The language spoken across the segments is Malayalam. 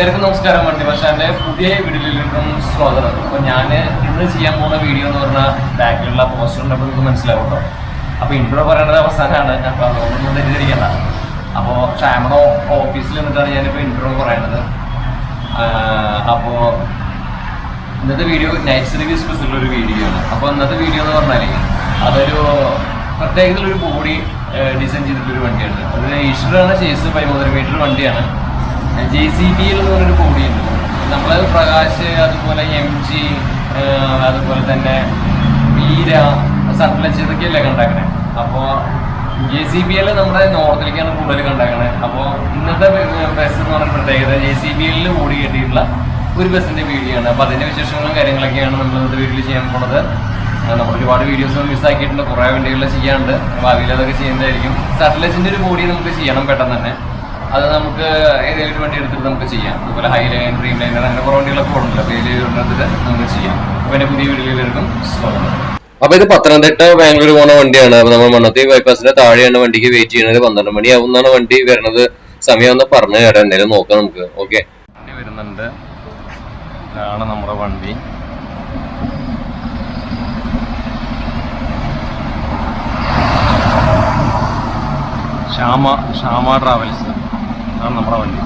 എല്ലാവർക്കും നമസ്കാരം. വണ്ടിഭാഷാന്റെ പുതിയ വീഡിയോയിലേക്കും സ്വാഗതം. അപ്പോൾ ഞാൻ ഇന്ന് ചെയ്യാൻ പോകുന്ന വീഡിയോ എന്ന് പറഞ്ഞാൽ ബാക്കിലുള്ള പോസ്റ്റർ ഉണ്ടപ്പോൾ നിങ്ങൾക്ക് മനസ്സിലാവും കേട്ടോ. അപ്പോൾ ഇൻട്രോ പറയേണ്ടത് അവസാനമാണ്, അപ്പോൾ അതുകൊണ്ടൊന്നും തെറ്റിദ്ധരിക്കണ്ട. അപ്പോൾ ക്ഷാമണോ ഓഫീസിൽ നിന്നിട്ടാണ് ഞാനിപ്പോൾ ഇൻട്രോ പറയണത്. അപ്പോൾ ഇന്നത്തെ വീഡിയോ നൈറ്റ് സർവീസ് ബസ്സിലുള്ള ഒരു വീഡിയോ ആണ്. അപ്പോൾ ഇന്നത്തെ വീഡിയോ എന്ന് പറഞ്ഞാൽ അതൊരു പ്രത്യേകത്തിലൊരു ബോഡി ഡിസൈൻ ചെയ്തിട്ടൊരു വണ്ടിയാണ്. അത് ഈശ്വരാണ് ചേസ് 500 മീറ്റർ വണ്ടിയാണ്. JCBL എന്ന് പറഞ്ഞൊരു ബോഡിയുണ്ട്. നമ്മൾ പ്രകാശ്, അതുപോലെ MG, അതുപോലെ തന്നെ വീര, സൺലൈറ്റ് ഇതൊക്കെയല്ലേ കണ്ടാക്കണേ. അപ്പോൾ JCBL നമ്മുടെ നോർത്തിലേക്കാണ് കൂടുതൽ കണ്ടാക്കണേ. അപ്പോൾ ഇന്നത്തെ ബസ് എന്ന് പറഞ്ഞ പ്രത്യേകത JCBL ബോഡി കെട്ടിയിട്ടുള്ള ഒരു ബസ്സിൻ്റെ വീഡിയോ ആണ്. അപ്പോൾ അതിൻ്റെ വിശേഷങ്ങളും കാര്യങ്ങളൊക്കെയാണ് നമ്മൾ ഇന്നത്തെ വീഡിയോയിൽ ചെയ്യാൻ പോകുന്നത്. നമ്മൾ ഒരുപാട് വീഡിയോസ് മിസ്സാക്കിയിട്ടുണ്ട്, കുറേ വണ്ടികളിൽ ചെയ്യാറുണ്ട്. ഭാവിയിൽ അതൊക്കെ ചെയ്യുന്നതായിരിക്കും. സൺലൈറ്റിൻ്റെ ഒരു ബോഡി നമുക്ക് ചെയ്യണം പെട്ടെന്ന് തന്നെ. അത് നമുക്ക് ഏതെങ്കിലും ഒരു വണ്ടി എടുത്തിട്ട് നമുക്ക് ചെയ്യാം. അതുപോലെ ഹൈലൈൻ, ഡ്രീം ലൈനർ, അങ്ങനെ കുറേ വണ്ടികളൊക്കെ ഉണ്ടല്ലോ. അപ്പോൾ ഏതെങ്കിലും എടുത്തിട്ട് നമുക്ക് ചെയ്യാം. അപ്പോൾ എൻ്റെ പുതിയ വീഡിയോയിലേക്കും സ്വാഗതം. അപ്പൊ ഇത് പത്തനംതിട്ട ബാംഗ്ലൂർ പോകുന്ന വണ്ടിയാണ്. അപ്പൊ നമ്മൾ മണ്ണത്തി ബൈപ്പാസിന്റെ താഴെയാണ് വണ്ടിക്ക് വെയിറ്റ് ചെയ്യുന്നത്. 12 മണിയാവുന്നതാണ് വണ്ടി വരുന്നത്. സമയം ഒന്ന് പറഞ്ഞു തരാം, എന്തായാലും നോക്കാം നമുക്ക്. ഓക്കെ, വണ്ടി വരുന്നുണ്ട്. ഇതാണ് നമ്മുടെ വണ്ടി. ഷാമ ട്രാവൽസ് ആണ് നമ്മുടെ വണ്ടി.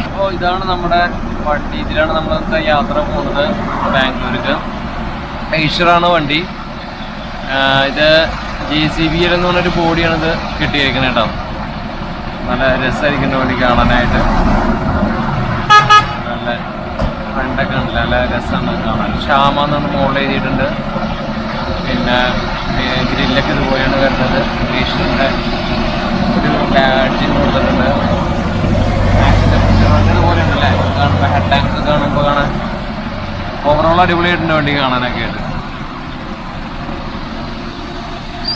അപ്പോൾ ഇതാണ് നമ്മുടെ വണ്ടി. ഇതിലാണ് നമ്മളത്തെ യാത്ര പോകുന്നത് ബാംഗ്ലൂർക്ക്. ഐഷറാണ് വണ്ടി. ഇത് JCBL എന്ന് പറഞ്ഞൊരു ബോഡിയാണിത് കിട്ടിയിരിക്കുന്നത് കേട്ടോ. നല്ല രസമായിരിക്കുന്ന വണ്ടി കാണാനായിട്ട്. നല്ല ഫ്രണ്ടൊക്കെ ഉണ്ടല്ലോ, നല്ല രസമാണ് കാണാൻ. ഷാമ എന്നാണ് മോളിൽ എഴുതിയിട്ടുണ്ട്. പിന്നെ ഗ്രില്ലൊക്കെ ഇതുപോലെയാണ് വരുന്നത്. ഗ്രീഷിൻ്റെ ഒരു ബാഡ്ജിങ് കൊടുത്തിട്ടുണ്ട്. ഇതുപോലെ ഉണ്ടല്ലേ കാണുമ്പോൾ, ഹെഡ് ടാങ്ക്സ് കാണുമ്പോൾ കാണാൻ ഓവറോൾ അടിപൊളിയായിട്ടുണ്ട് വണ്ടി കാണാനൊക്കെ ആയിട്ട്.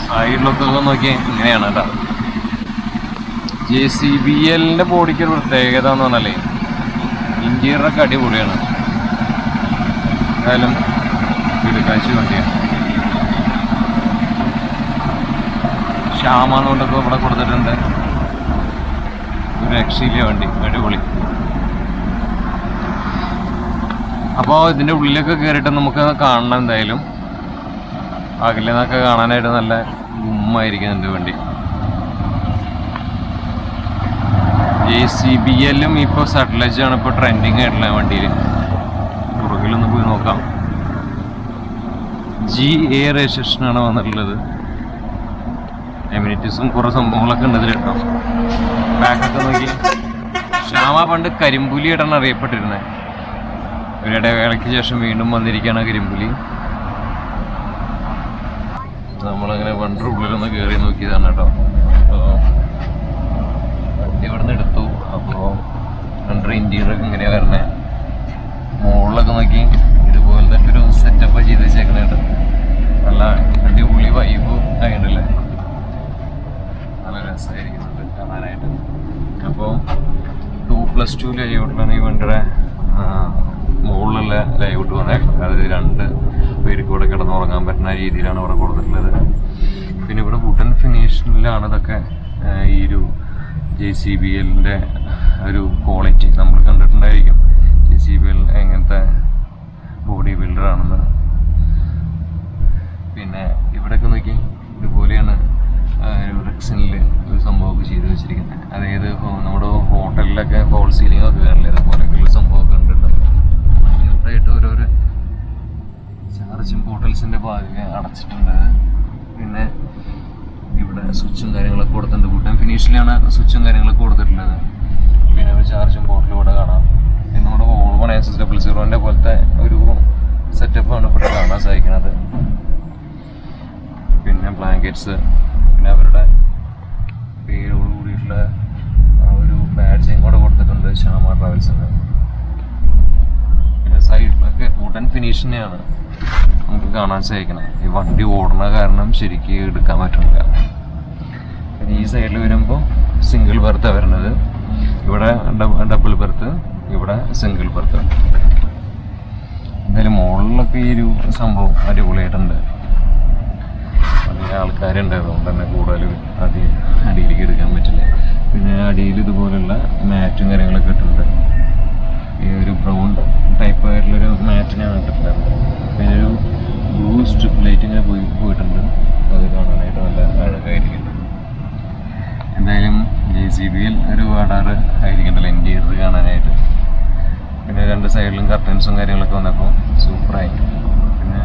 സൈഡിലൊക്കെ നോക്കി ഇങ്ങനെയാണ് കേട്ടോ. JCBLൻ്റെ ബോഡിക്ക് ഒരു പ്രത്യേകത എന്ന് പറഞ്ഞാലേ ഇൻറ്റീരിയറൊക്കെ അടിപൊളിയാണ്. എന്തായാലും കിടക്കാശി വണ്ടിയാണ്. ഷാമാന്നുകൊണ്ടൊക്കെ ഇവിടെ കൊടുത്തിട്ടുണ്ട്. ഒരു രക്ഷയില്ല വണ്ടി, അടിപൊളി. അപ്പോൾ ഇതിൻ്റെ ഉള്ളിലൊക്കെ കയറിയിട്ട് നമുക്ക് കാണണം. എന്തായാലും അകലെ നിന്നൊക്കെ കാണാനായിട്ട് നല്ല ഗുമ്മായിരിക്കുന്നുണ്ട് വണ്ടി. JCBLും ഇപ്പോൾ സട്ട്ലജാണ് ഇപ്പോൾ ട്രെൻഡിങ് ആയിട്ടുള്ള വണ്ടിയിൽ. പുറകിലൊന്ന് പോയി നോക്കാം. GA രജിസ്ട്രേഷനാണ് വന്നിട്ടുള്ളത്. എമ്യൂണിറ്റീസും കുറേ സംഭവങ്ങളൊക്കെ ഉണ്ട് ഇതിൽ കേട്ടോ. ബാക്കൊക്കെ നോക്കി. ഷാമ പണ്ട് കരിമ്പുലിയായിട്ടാണ് അറിയപ്പെട്ടിരുന്നത്. ഒരു ഇടവേളയ്ക്ക് ശേഷം വീണ്ടും വന്നിരിക്കുകയാണ് കരിമ്പുലി. നമ്മളങ്ങനെ വണ്ടിയുടെ ഉള്ളിലൊന്ന് കയറി നോക്കിയതാണ് കേട്ടോ. അപ്പോൾ വണ്ടി ഇവിടെ നിന്ന് എടുത്തു. അപ്പോൾ വണ്ടിയുടെ ഇൻറ്റീരിയറൊക്കെ ഇങ്ങനെയാണ് വരണേ. മുകളിലൊക്കെ നോക്കി ഇതുപോലത്തെ ഒരു സെറ്റപ്പ് ചെയ്ത് വെച്ചേക്കണേ കേട്ടോ. നല്ല അടിപൊളി വൈബ് ആയിട്ടുണ്ടല്ലേ, നല്ല രസമായിരിക്കുന്നുണ്ട് കാണാനായിട്ട്. അപ്പോൾ 2+2 ലേഔട്ടിലാണ് ഈ വണ്ടിയുടെ മുകളിലുള്ള ലേഔട്ട് വന്നേക്കുന്നത്. അതായത് 2 പേർക്ക് ഇവിടെ കിടന്നുറങ്ങാൻ പറ്റുന്ന രീതിയിലാണ് ഇവിടെ കൊടുത്തിട്ടുള്ളത്. പിന്നെ ഇവിടെ വുഡൻ ഫിനിഷിലാണ് ഇതൊക്കെ. ഈ ഒരു JCBLൻ്റെ ഒരു ക്വാളിറ്റി നമ്മൾ കണ്ടിട്ടുണ്ടായിരിക്കും. JCBL എങ്ങനത്തെ ബോഡി ബിൽഡറാണെന്ന്. പിന്നെ ഇവിടെയൊക്കെ നോക്കി ഇതുപോലെയാണ് ഒരു റെക്സിനിൽ ഒരു സംഭവമൊക്കെ ചെയ്ത് വെച്ചിരിക്കുന്നത്. അതായത് നമ്മുടെ ഹോട്ടലിലൊക്കെ ഫോൾ സീലിംഗ് ഒക്കെ കയറില്ല, അതുപോലെയൊക്കെയുള്ള സംഭവമൊക്കെ ഉണ്ട്. ഇവിടെയായിട്ട് ഓരോരോ ചാർജും ബോട്ടിൽസിൻ്റെ ഭാഗമൊക്കെ അടച്ചിട്ടുണ്ട്. പിന്നെ ഇവിടെ സ്വിച്ചും കാര്യങ്ങളൊക്കെ കൊടുത്തിട്ടുണ്ട്. വുഡൻ ഫിനിഷിലാണ് സ്വിച്ചും കാര്യങ്ങളൊക്കെ കൊടുത്തിട്ടുള്ളത്. പിന്നെ ഒരു ചാർജും ബോട്ടിലും ഇവിടെ കാണാം. പിന്നെ നമ്മുടെ വോൾവോ S00 പോലത്തെ ഒരു സെറ്റപ്പാണ് ഇവിടെ കാണാൻ സാധിക്കുന്നത്. പിന്നെ ബ്ലാങ്കറ്റ്സ്, പിന്നെ അവരുടെ പേരോട് കൂടിയിട്ടുള്ള ഒരു ബാഡ്ജിങ് കൂടെ കൊടുത്തിട്ടുണ്ട് ഷാമ ട്രാവൽസിന്. പിന്നെ സൈഡിലൊക്കെ വുഡൻ ഫിനിഷിനെയാണ് നമുക്ക് കാണാൻ സാധിക്കുന്നത്. ഈ വണ്ടി ഓടുന്ന കാരണം ശരിക്കും എടുക്കാൻ പറ്റുന്നില്ല. പിന്നെ ഈ സൈഡിൽ വരുമ്പോൾ സിംഗിൾ ബെർത്താണ് വരുന്നത്. ഇവിടെ ഡബിൾ ബെർത്ത്, ഇവിടെ സിംഗിൾ ബെർത്ത്. എന്തായാലും മുകളിലൊക്കെ ഈ ഒരു സംഭവം അടിപൊളിയായിട്ടുണ്ട്. ആൾക്കാരുണ്ട്, അതുകൊണ്ട് തന്നെ കൂടുതൽ അടിയിലേക്ക് എടുക്കാൻ പറ്റില്ല. പിന്നെ അടിയിൽ ഇതുപോലുള്ള മാറ്റും കാര്യങ്ങളൊക്കെ ഇട്ടിട്ടുണ്ട്. ഈ ഒരു ബ്രൗൺ ടൈപ്പ് ആയിട്ടുള്ളൊരു മാറ്റിനാണ് ഇട്ടിട്ടുള്ളത്. പിന്നെ ഒരു ബ്ലൂ സ്ട്രിപ്പ് ലൈറ്റ് ഇങ്ങനെ പോയിട്ടുണ്ട്, അത് കാണാനായിട്ട് നല്ല അഴകായിരിക്കുന്നുണ്ട്. എന്തായാലും JCBയിൽ ഒരു വാടാറ് ആയിരിക്കണ്ടല്ലോ ഇൻറ്റീരിയർ കാണാനായിട്ട്. പിന്നെ 2 സൈഡിലും കർട്ടൻസും കാര്യങ്ങളൊക്കെ വന്നപ്പോൾ സൂപ്പറായി. പിന്നെ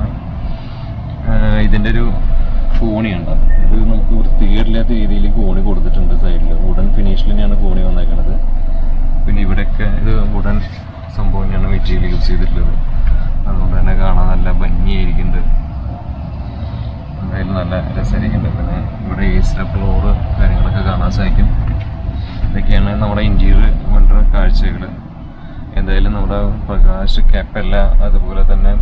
ഇതിൻ്റെ ഒരു കോണിയുണ്ട്, ഇത് നമുക്ക് വൃത്തികേടില്ലാത്ത രീതിയിൽ കോണി കൊടുത്തിട്ടുണ്ട് സൈഡിൽ. വുഡൻ ഫിനിഷിൽ തന്നെയാണ് കോണി വന്നേക്കുന്നത്. പിന്നെ ഇവിടെയൊക്കെ ഇത് വുഡൻ സംഭവം തന്നെയാണ് മെറ്റീരിയൽ യൂസ് ചെയ്തിട്ടുള്ളത്, അതുകൊണ്ട് തന്നെ കാണാൻ നല്ല ഭംഗിയായിരിക്കുന്നുണ്ട്. എന്തായാലും നല്ല രസമായിരിക്കുന്നുണ്ട്. പിന്നെ ഇവിടെ ഏസിലെ ഫ്ലോറ് കാര്യങ്ങളൊക്കെ കാണാൻ സാധിക്കും. ഇതൊക്കെയാണ് നമ്മുടെ ഇൻറ്റീരിയർ വേണ്ട കാഴ്ചകൾ. എന്തായാലും നമ്മുടെ പ്രകാശ് കാപ്പല്ല, അതുപോലെ തന്നെ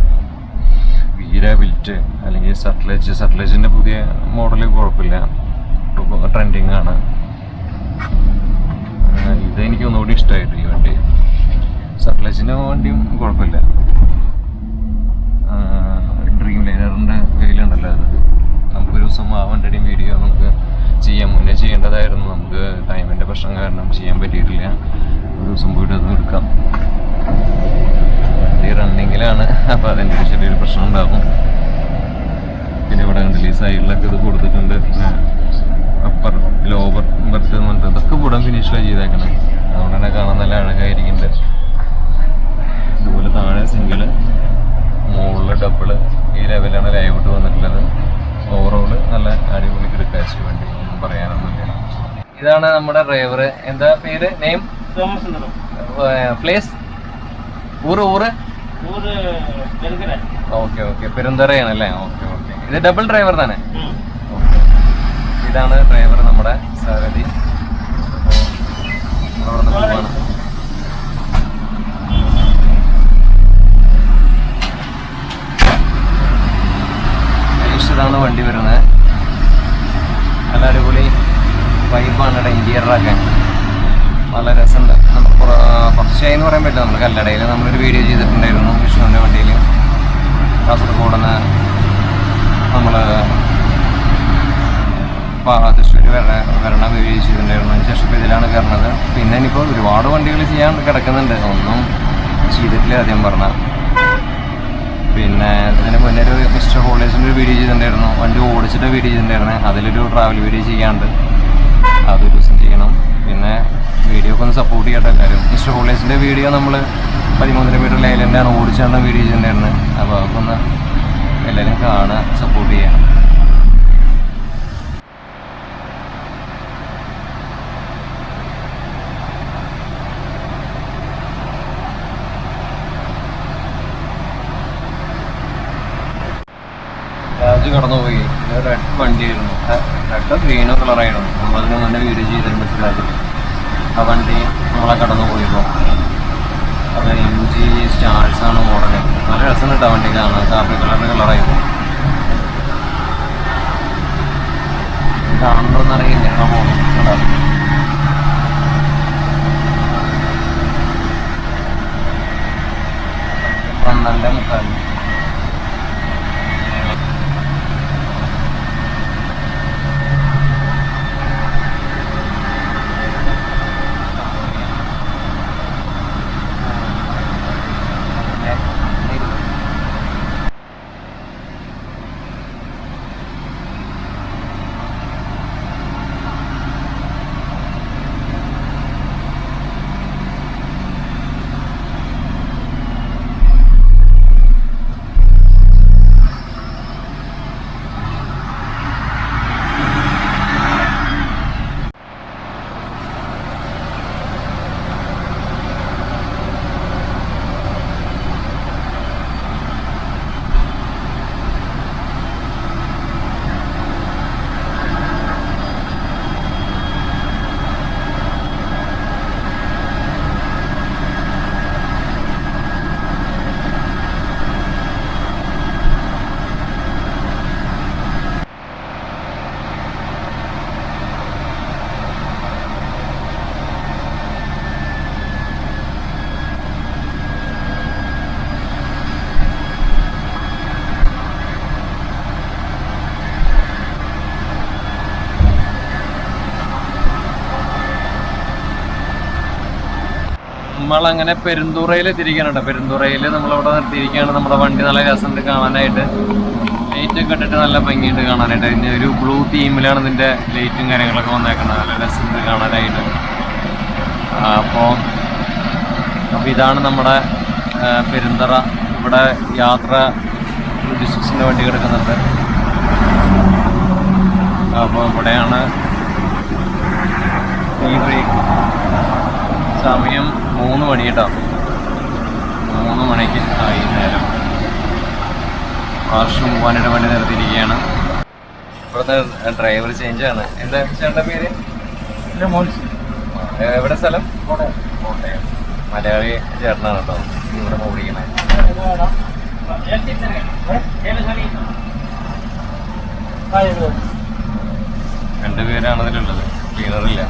വീര ബിൽറ്റ് അല്ലെങ്കിൽ സട്ട്ലേജിൻ്റെ പുതിയ മോഡൽ കുഴപ്പമില്ല, ട്രെൻഡിങ് ആണ്. ഇതെനിക്ക് ഒന്നുകൂടി ഇഷ്ടമായിട്ട് ഈ വണ്ടി. സട്ട്ലേജിൻ്റെ വണ്ടിയും കുഴപ്പമില്ല. ഡ്രീം ലൈനറിൻ്റെ കയ്യിലുണ്ടല്ലോ അത്. നമുക്കൊരു ദിവസം ആ വണ്ടിയുടെയും വീഡിയോ നമുക്ക് മുന്നേ ചെയ്യേണ്ടതായിരുന്നു. നമുക്ക് ടൈമിൻ്റെ പ്രശ്നം കാരണം ചെയ്യാൻ പറ്റിയിട്ടില്ല. ഒരു ദിവസം പോയിട്ട് അത് എടുക്കാം. വണ്ടി റണ്ണിങ്ങിലാണ്, അപ്പോൾ അതിൻ്റെ ചെറിയൊരു പ്രശ്നം ഉണ്ടാകും. പിന്നെ ഇവിടെ കണ്ടില്ല ഈ സൈഡിലൊക്കെ ഇത് കൊടുത്തിട്ടുണ്ട്. പിന്നെ അപ്പർ ലോവർ ബർത്ത് എന്ന് പറഞ്ഞിട്ട് ഇതൊക്കെ ഇവിടെ ഫിനിഷിലാണ് ചെയ്തേക്കണം, അതുകൊണ്ട് തന്നെ കാണാൻ നല്ല അഴകായിരിക്കുന്നുണ്ട്. ഇതുപോലെ താഴെ സിംഗിള്, മുകളിൽ ഡബിള്, ഈ ലെവലാണ് ലൈവിട്ട് വന്നിട്ടുള്ളത്. ഓവറോള് നല്ല അടിപൊളി കിടക്കാശ് വണ്ടി, ഒന്നും പറയാനൊന്നുമില്ല. ഇതാണ് നമ്മുടെ ഡ്രൈവർ. എന്താ പേര്, നെയിം? പ്ലേസ്? ഊറ് ഓക്കെ പെരുന്തറയാണല്ലേ? ഓക്കെ. ഇത് ഡബിൾ ഡ്രൈവർ തന്നെ. ഇതാണ് ഡ്രൈവർ നമ്മുടെ സാരഥി. അപ്പോൾ അവിടെ നിന്ന് പോവാണ്. ഇതാണ് വണ്ടി വരുന്നത്. നല്ല അടിപൊളി വൈബാണ്. ഇൻറ്റീരിയറൊക്കെ നല്ല രസമുണ്ട്. നമുക്ക് കുറച്ചായി എന്ന് പറയാൻ പറ്റില്ല. നമ്മൾ കല്ലടയിൽ നമ്മളൊരു വീഡിയോ ചെയ്തിട്ടുണ്ടായിരുന്നു വിഷ്ണുവിൻ്റെ വണ്ടിയിൽ. കാസർഗോഡ് നിന്ന് നമ്മൾ തൃശ്ശൂർ വരണ വീഡിയോ ചെയ്തിട്ടുണ്ടായിരുന്നു. അതിന് ശേഷം ഇപ്പോൾ ഇതിലാണ് കയറുന്നത്. പിന്നെ ഇനിയിപ്പോൾ ഒരുപാട് വണ്ടികൾ ചെയ്യാൻ കിടക്കുന്നുണ്ട്, ഒന്നും ചെയ്തിട്ടില്ല ആദ്യം പറഞ്ഞാൽ. പിന്നെ ഇതിന് മുന്നേ ഒരു മിസ്റ്റർ ഹോളേഴ്സിൻ്റെ ഒരു വീഡിയോ ചെയ്തിട്ടുണ്ടായിരുന്നു, വണ്ടി ഓടിച്ചിട്ട് വീഡിയോ ചെയ്തിട്ടുണ്ടായിരുന്നു. അതിലൊരു ട്രാവൽ വീഡിയോ ചെയ്യാണ്ട്, അതൊരു ദിവസം ചെയ്യണം. പിന്നെ വീഡിയോ ഒക്കെ ഒന്ന് സപ്പോർട്ട് ചെയ്യട്ടെ എല്ലാവരും. മിസ്റ്റർ ഹോളേഴ്സിൻ്റെ വീഡിയോ നമ്മൾ 13 മീറ്റർ ലൈലൻ്റാണ് ഓടിച്ചാണ് വീഡിയോ ചെയ്തിട്ടുണ്ടായിരുന്നത്. അപ്പോൾ അതൊക്കെ ഒന്ന് എല്ലാവരും കാണുക, സപ്പോർട്ട് ചെയ്യണം. രാജ് കടന്നുപോയി. റെഡ് വണ്ടിയായിരുന്നു, റെഡോ ഗ്രീനോ കളറായിരുന്നു. നമ്മളതിന് മുന്നേ വീഡിയോ ചെയ്തിട്ടുണ്ട് രാജിൽ. ആ വണ്ടി നമ്മളെ കടന്നു പോയപ്പോൾ അത് MG സ്റ്റാർസാണ് മോഡല്. നല്ല രസം കിട്ടാൻ വണ്ടി കാണാൻ, കാപ്പി കളറായിരുന്നു. കാണുന്നതെന്ന് അറിയില്ല ആ മോഡൽ. 12:45. നമ്മളങ്ങനെ പെരുന്തുറയിൽ എത്തിയിരിക്കുകയാണ് കേട്ടോ. പെരുന്തുറയിൽ നമ്മളവിടെ നിർത്തിയിരിക്കുകയാണ്. നമ്മുടെ വണ്ടി നല്ല രസമുണ്ട് കാണാനായിട്ട്. ലൈറ്റ് ഒക്കെ ഇട്ടിട്ട് നല്ല ഭംഗിയുണ്ട് കാണാനായിട്ട്. അതിൻ്റെ ഒരു ബ്ലൂ തീമിലാണ് ഇതിൻ്റെ ലൈറ്റും കാര്യങ്ങളൊക്കെ വന്നേക്കുന്നത്. നല്ല രസമുണ്ട് കാണാനായിട്ട്. അപ്പോൾ ഇതാണ് നമ്മുടെ പെരുന്തറ. ഇവിടെ യാത്ര ലോജിസ്റ്റിക്സിൻ്റെ വണ്ടി കിടക്കുന്നുണ്ട്. അപ്പോൾ ഇവിടെയാണ് ഈ ബ്രേക്ക്. സമയം 3 മണി കേട്ടോ. 3 മണിക്ക് വൈകുന്നേരം വാർഷികം പോകാനായിട്ട് വണ്ടി നിർത്തിയിരിക്കുകയാണ്. ഇവിടുത്തെ ഡ്രൈവർ ചേഞ്ചാണ്. എന്താ ചേട്ടൻ്റെ പേര്? എവിടെ സ്ഥലം? കോട്ടയം. മലയാളി ചേട്ടനാണ് കേട്ടോ ഇവിടെ ഓടിക്കണേ. രണ്ടുപേരാണ് ഇതിലുള്ളത്, ക്ലീനറില്ല.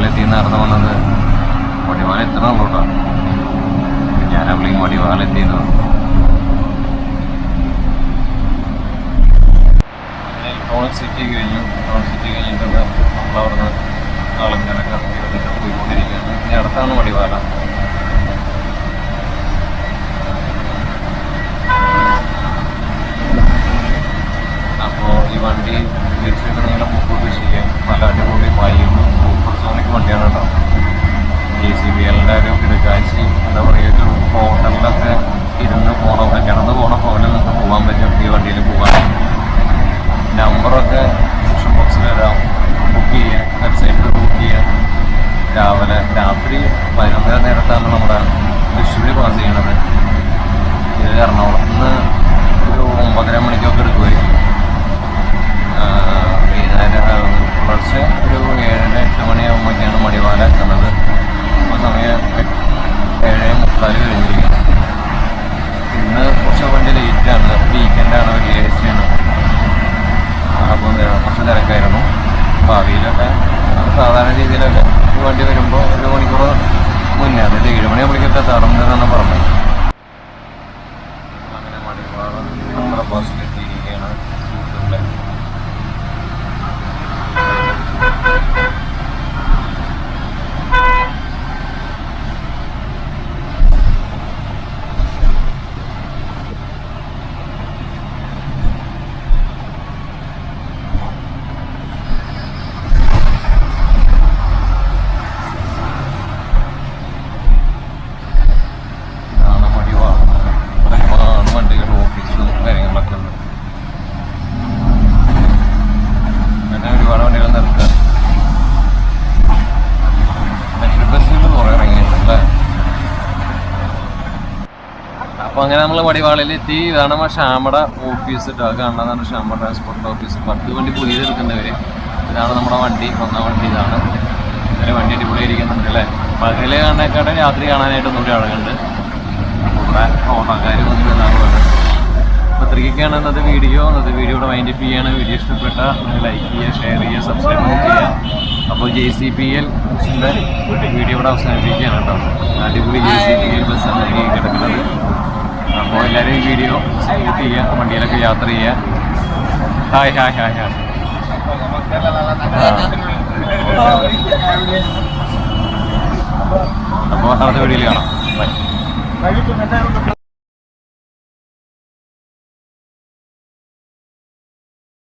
വടിവാലെത്തി നടന്നു വന്നത്. വടിവാല എത്തണുള്ളൂ കേട്ടോ. ഞാൻ അവിടേക്ക് വടിവാലെത്തിയെന്ന് ഇലക്ട്രോണിക് സിറ്റി കഴിഞ്ഞു. ഇലക്ട്രോണിക് സിറ്റി കഴിഞ്ഞിട്ട് നമ്മളവിടുന്ന് ആളുകളൊക്കെ ഇറക്കി പോയിക്കൊണ്ടിരിക്കുകയാണ്. ഇനി അടുത്താണ് വടിവാല. അപ്പോൾ ഈ വണ്ടി തീർച്ചയായിട്ടും നിങ്ങളെ മുമ്പോട്ട് ചെയ്യാം. നല്ല അടിപൊളി വൈബ് സൂപ്പർ സോണിക് വണ്ടിയാണ് കേട്ടോ. JCB എല്ലാവരും കിടക്കാഴ്ച എന്താ പറയുക, ഒരു ഹോട്ടലിലൊക്കെ ഇരുന്ന് പോകണം, കിടന്ന് പോകണ പോലെ നമുക്ക് പോകാൻ പറ്റും. ഈ വണ്ടിയിൽ പോകാൻ നമ്പറൊക്കെ ഡിസ്ക്രിപ്ഷൻ ബോക്സിൽ വരാം. ബുക്ക് ചെയ്യാം, വെബ്സൈറ്റിൽ ബുക്ക് ചെയ്യാം. രാവിലെ രാത്രി 11 നേരത്താണ് നമ്മുടെ തൃശ്ശൂർ പാസ് ചെയ്യണത്. ഇത് എറണാകുളത്ത് നിന്ന് ഒരു 9:30 മണിക്കൊക്കെ എടുക്കുമായിരിക്കും. വൈകുന്നേരം പുലർച്ചെ ഒരു 7-8 മണിയാകുമ്പോഴേക്കാണ് വടിവാല എത്തുന്നത്. ആ സമയം 7:45 കഴിഞ്ഞിരിക്കും. ഇന്ന് കുറച്ച് വണ്ടി ലേറ്റാണ്, വീക്കെൻഡാണ്, വെള്ളിയാഴ്ചയാണ്. അപ്പോൾ കുറച്ച് തിരക്കായിരുന്നു. ഭാവിയിലൊക്കെ സാധാരണ രീതിയിലൊക്കെ ഈ വണ്ടി വരുമ്പോൾ 1 മണിക്കൂർ മുന്നേ, അതായത് 7 മണിയാകുമ്പോഴേക്കൊക്കെ തടഞ്ഞതെന്നാണ് പറഞ്ഞത്. അങ്ങനെ വടിവാല നമ്മുടെ ബസ്സിലെത്തിയിരിക്കുകയാണ് സുഹൃത്തുക്കളെ. അപ്പോൾ അങ്ങനെ നമ്മൾ വടിവാളയിലെത്തി. ഇതാണ് നമ്മുടെ ഷാമട ഓഫീസ് കേട്ടോ. കാണുന്നതാണ് ഷാമ ട്രാൻസ്പോർട്ട് ഓഫീസ്. 10 വണ്ടി പുതിയതെടുക്കുന്നവർ. ഇതാണ് നമ്മുടെ വണ്ടി, ഒന്നാം വണ്ടി ഇതാണ്. ഇങ്ങനെ വണ്ടി അടിപൊളിയായിരിക്കുന്നുണ്ട് അല്ലേ. പകല് കാണാനായിക്കാട്ടെ രാത്രി കാണാനായിട്ട് ഒന്നുകൂടി അഴകുണ്ട്. ഇവിടെ ഓട്ടക്കാർ വന്ന് ഇതാകുന്നത്. പത്രികയ്ക്കാണ് ഇന്നത്തെ വീഡിയോ ഇവിടെ വൈൻഡപ്പ് ചെയ്യാണ്. വീഡിയോ ഇഷ്ടപ്പെട്ട ലൈക്ക് ചെയ്യുക, ഷെയർ ചെയ്യുക, സബ്സ്ക്രൈബ് ചെയ്യുക. അപ്പോൾ JCPL ബസ്സിൻ്റെ വീഡിയോ ഇവിടെ അവസാനിപ്പിക്കുകയാണ് കേട്ടോ. അടിപൊളി JCPL ബസ്സാണ് ഈ കിടക്കുന്നത്. അപ്പോൾ എല്ലാവരും ഈ വീഡിയോ സപ്പോർട്ട് ചെയ്യുക, വണ്ടിയിലൊക്കെ യാത്ര ചെയ്യുക. Hi hi hi hi. അപ്പോൾ അടുത്ത വീഡിയോയിൽ കാണാം. ബൈ.